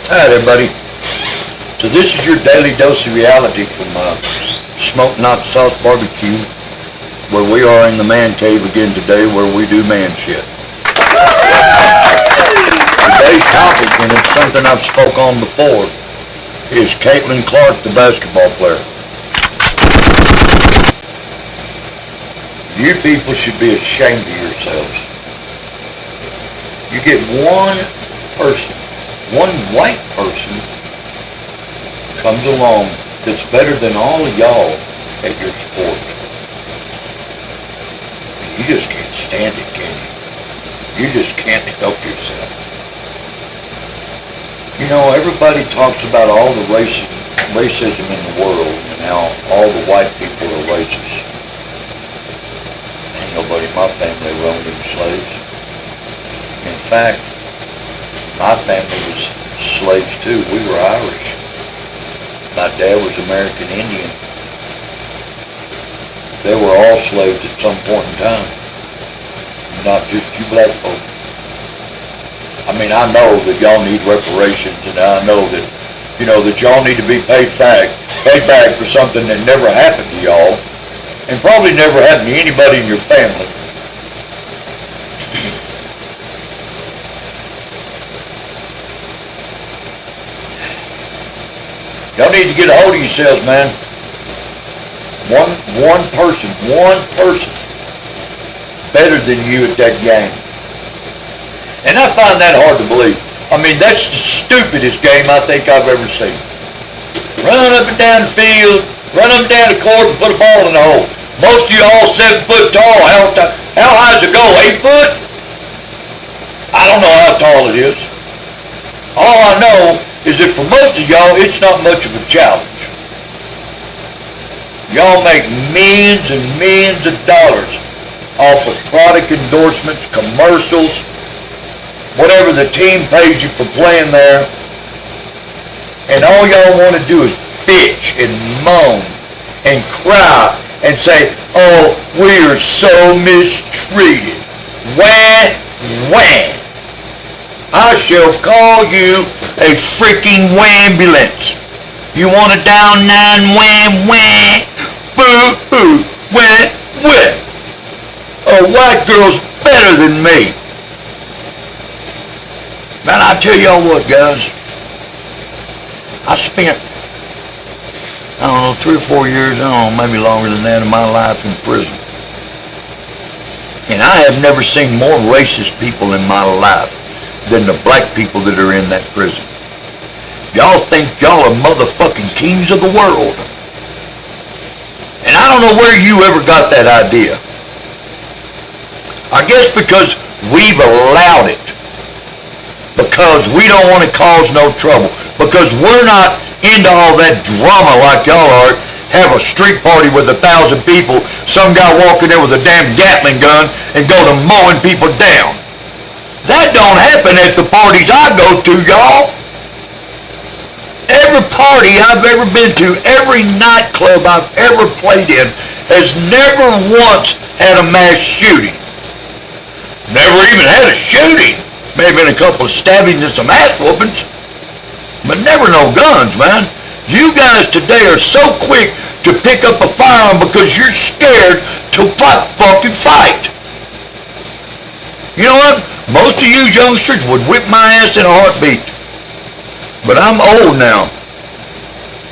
Alright everybody, so this is your daily dose of reality from Smoke Not Sauce Barbecue, where we are in the man cave again today where we do man shit. Today's topic, and it's something I've spoke on before, is Caitlyn Ckark, the basketball player. You people should be ashamed of yourselves. You get one person, one white person comes along that's better than all of y'all at your sport. You just can't stand it, can you? You just can't help yourself. You know, everybody talks about all the racism in the world and how all the white people are racist. Ain't nobody in my family owned any slaves. In fact, my family was slaves too. We were Irish. My dad was American Indian. They were all slaves at some point in time. Not just you black folk. I mean, I know that y'all need reparations, and I know that, you know, that y'all need to be paid back for something that never happened to y'all, and probably never happened to anybody in your family. Y'all need to get a hold of yourselves, man. One person better than you at that game. And I find that hard to believe. I mean, that's the stupidest game I think I've ever seen. Run up and down the field, run up and down the court and put a ball in the hole. Most of you all 7 foot tall. How high does it go? 8 foot? I don't know how tall it is. All I know is that for most of y'all, it's not much of a challenge. Y'all make millions and millions of dollars off of product endorsements, commercials, whatever the team pays you for playing there. And all y'all want to do is bitch and moan and cry and say, oh, we are so mistreated. Wah, wah. I shall call you a freaking wambulance. You want a down 9 wham wham? Boo hoo, wah wah. A white girl's better than me. Man, I tell y'all what, guys. I spent, I don't know, 3 or 4 years, I don't know, maybe longer than that, of my life in prison. And I have never seen more racist people in my life than the black people that are in that prison. Y'all think y'all are motherfucking kings of the world. And I don't know where you ever got that idea. I guess because we've allowed it. Because we don't want to cause no trouble. Because we're not into all that drama like y'all are. Have a street party with 1,000 people, some guy walking in with a damn Gatling gun and go to mowing people down. That don't happen at the parties I go to, y'all. Every party I've ever been to, every nightclub I've ever played in, has never once had a mass shooting. Never even had a shooting. Maybe been a couple of stabbings and some ass whoopings. But never no guns, man. You guys today are so quick to pick up a firearm because you're scared to fucking fight. You know what? Most of you youngsters would whip my ass in a heartbeat. But I'm old now.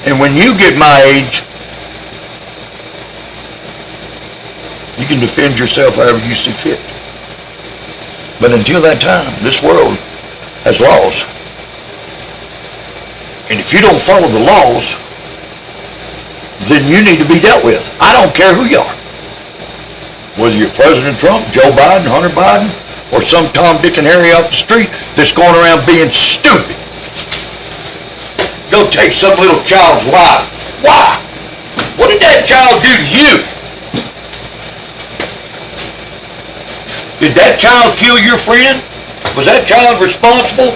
And when you get my age, you can defend yourself however you see fit. But until that time, this world has laws. And if you don't follow the laws, then you need to be dealt with. I don't care who you are. Whether you're President Trump, Joe Biden, Hunter Biden, or some Tom, Dick, and Harry off the street that's going around being stupid. Go take some little child's life. Why? What did that child do to you? Did that child kill your friend? Was that child responsible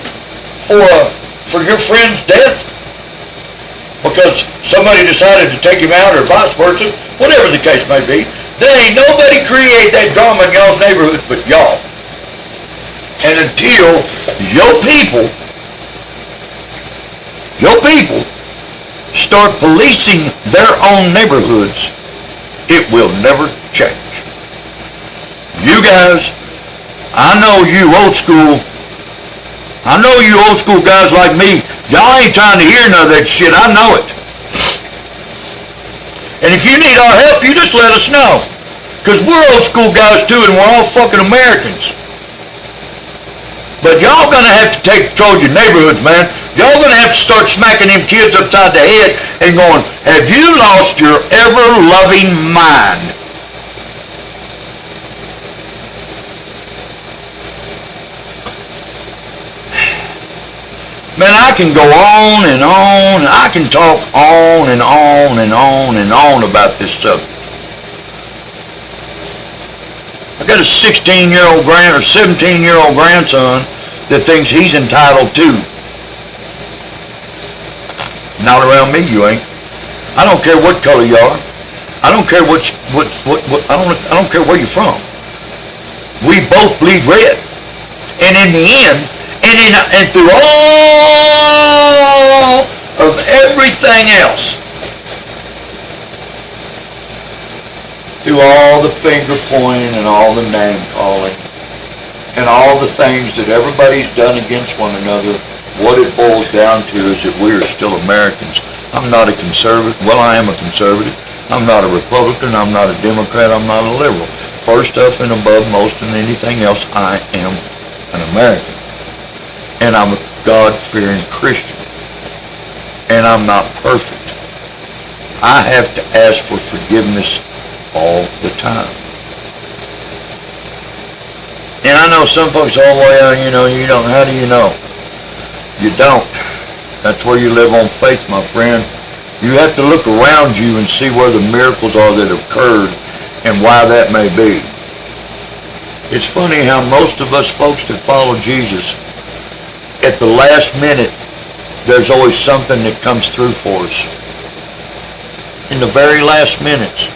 for your friend's death? Because somebody decided to take him out or vice versa? Whatever the case may be. There ain't nobody create that drama in y'all's neighborhoods but y'all. And until your people your people start policing their own neighborhoods, it will never change. You guys, I know you old school guys like me, y'all ain't trying to hear none of that shit, I know it. And if you need our help, you just let us know. Because we're old school guys too, and we're all fucking Americans. But y'all gonna have to take control of your neighborhoods, man. Y'all gonna have to start smacking them kids upside the head and going, have you lost your ever-loving mind? Man, I can go on and on. I can talk on and on and on and on about this subject. I got a 16-year-old 17-year-old grandson that thinks he's entitled to. Not around me, you ain't. I don't care what color you are. I don't care I don't care where you're from. We both bleed red. And in the end, and through all of everything else, through all the finger pointing and all the name calling and all the things that everybody's done against one another, what it boils down to is that we are still Americans. I'm not a conservative. Well, I am a conservative. I'm not a Republican. I'm not a Democrat. I'm not a liberal. First up and above most than anything else, I am an American. And I'm a God-fearing Christian. And I'm not perfect. I have to ask for forgiveness all the time. And I know some folks, oh, well, you don't. How do you know? You don't. That's where you live on faith, my friend. You have to look around you and see where the miracles are that have occurred and why that may be. It's funny how most of us folks that follow Jesus, at the last minute, there's always something that comes through for us. In the very last minutes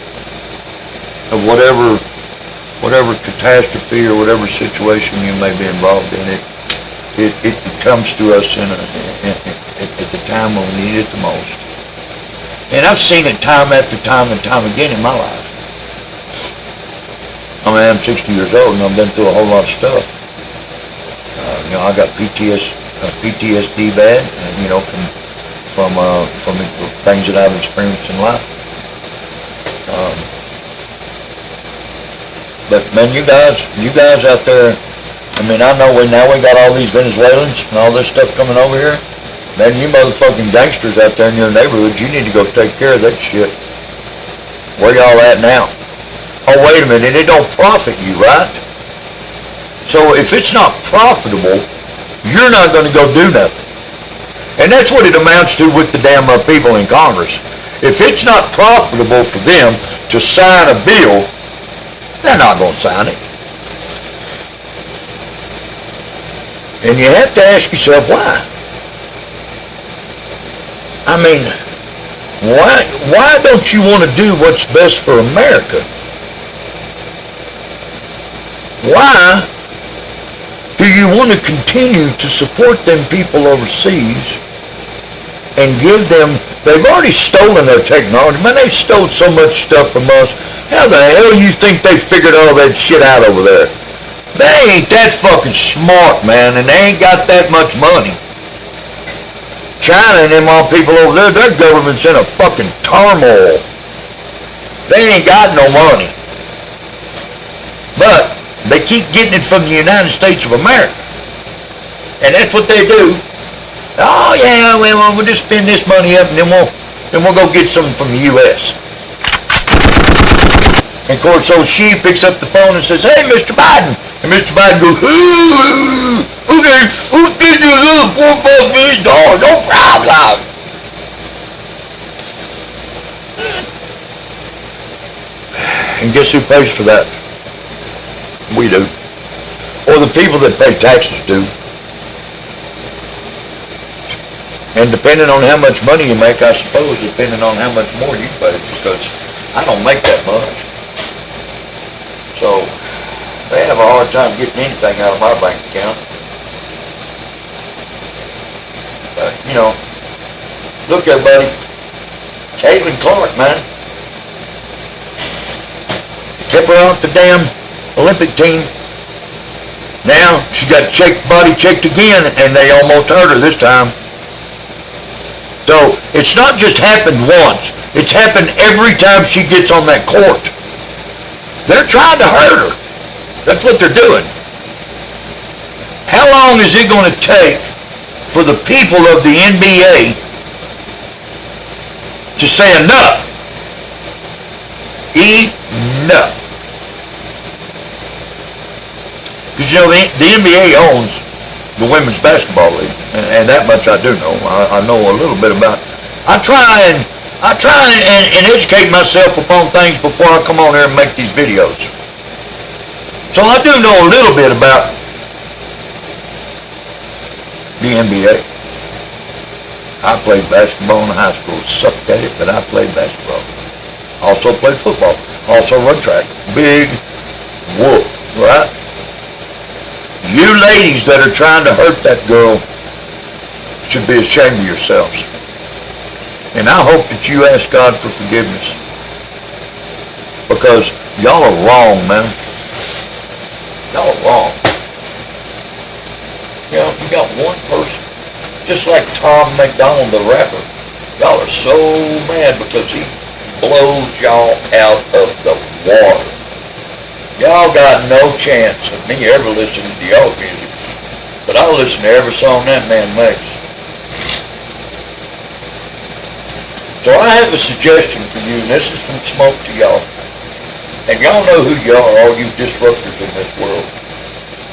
of whatever catastrophe or whatever situation you may be involved in, it comes to us at the time when we need it the most. And I've seen it time after time and time again in my life. I mean, I'm 60 years old and I've been through a whole lot of stuff. I got PTSD bad, from the things that I've experienced in life. But man, you guys out there, I mean, I know now we got all these Venezuelans and all this stuff coming over here. Man, you motherfucking gangsters out there in your neighborhood, you need to go take care of that shit. Where y'all at now? Oh, wait a minute, it don't profit you, right? So if it's not profitable, you're not going to go do nothing. And that's what it amounts to with the damn people in Congress. If it's not profitable for them to sign a bill, they're not going to sign it. And you have to ask yourself why. I mean, why don't you want to do what's best for America? Why do you want to continue to support them people overseas and give them, they've already stolen their technology. Man, they've stolen so much stuff from us. How the hell you think they figured all that shit out over there? They ain't that fucking smart, man, and they ain't got that much money. China and them all people over there, their government's in a fucking turmoil. They ain't got no money. But they keep getting it from the United States of America. And that's what they do. Oh yeah, well, we'll just spend this money up and then we'll go get something from the U.S. And of course, so she picks up the phone and says, hey, Mr. Biden. And Mr. Biden goes, okay, who's getting you a little $4 million? No problem. And guess who pays for that? We do. Or the people that pay taxes do. And depending on how much money you make, I suppose, depending on how much more you pay, because I don't make that much. So they have a hard time getting anything out of my bank account. But, Look, everybody. Caitlyn Ckark, man. Kept her off the damn Olympic team. Now, she got body checked again, and they almost hurt her this time. So, it's not just happened once. It's happened every time she gets on that court. They're trying to hurt her. That's what they're doing. How long is it going to take for the people of the NBA to say enough? Enough. Because, you know, the NBA owns the women's basketball league, and that much I do know. I know a little bit about it. I try and educate myself upon things before I come on here and make these videos. So I do know a little bit about the NBA. I played basketball in high school, sucked at it, but I played basketball. Also played football, also run track. Big whoop, right? You ladies that are trying to hurt that girl should be ashamed of yourselves. And I hope that you ask God for forgiveness. Because y'all are wrong, man. Y'all are wrong. You know, you got one person, just like Tom McDonald, the rapper. Y'all are so mad because he blows y'all out of the water. Y'all got no chance of me ever listening to y'all's music, but I'll listen to every song that man makes. So I have a suggestion for you, and this is from Smoke to y'all. And y'all know who you are, all you disruptors in this world.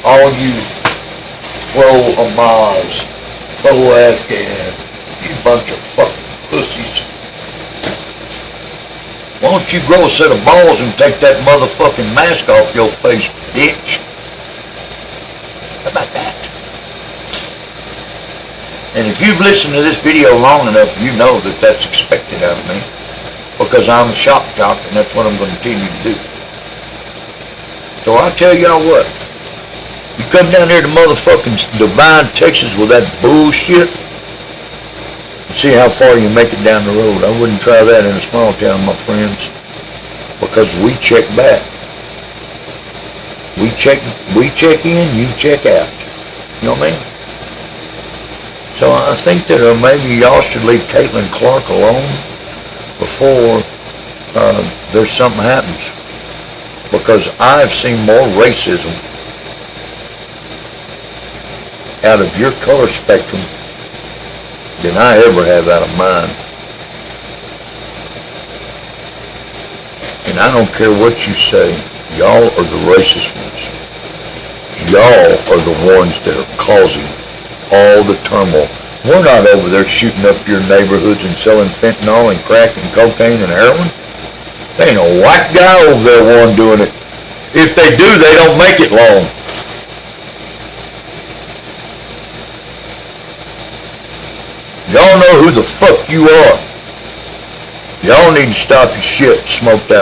All you pro-Hamas, pro-Afghan, you bunch of fucking pussies. Why don't you grow a set of balls and take that motherfucking mask off your face, bitch? How about that? And if you've listened to this video long enough, you know that that's expected out of me. Because I'm a shock jock, and that's what I'm going to continue to do. So I tell y'all what. You come down here to motherfucking Divine, Texas with that bullshit, see how far you make it down the road. I wouldn't try that in a small town, my friends, because we check back. We check in, you check out. You know what I mean? So I think that maybe y'all should leave Caitlyn Ckark alone before there's something happens, because I've seen more racism out of your color spectrum than I ever have out of mine. And I don't care what you say, y'all are the racist ones. Y'all are the ones that are causing all the turmoil. We're not over there shooting up your neighborhoods and selling fentanyl and crack and cocaine and heroin. There ain't a white guy over there one doing it. If they do, they don't make it long. Y'all know who the fuck you are. Y'all need to stop your shit, Smoked Out.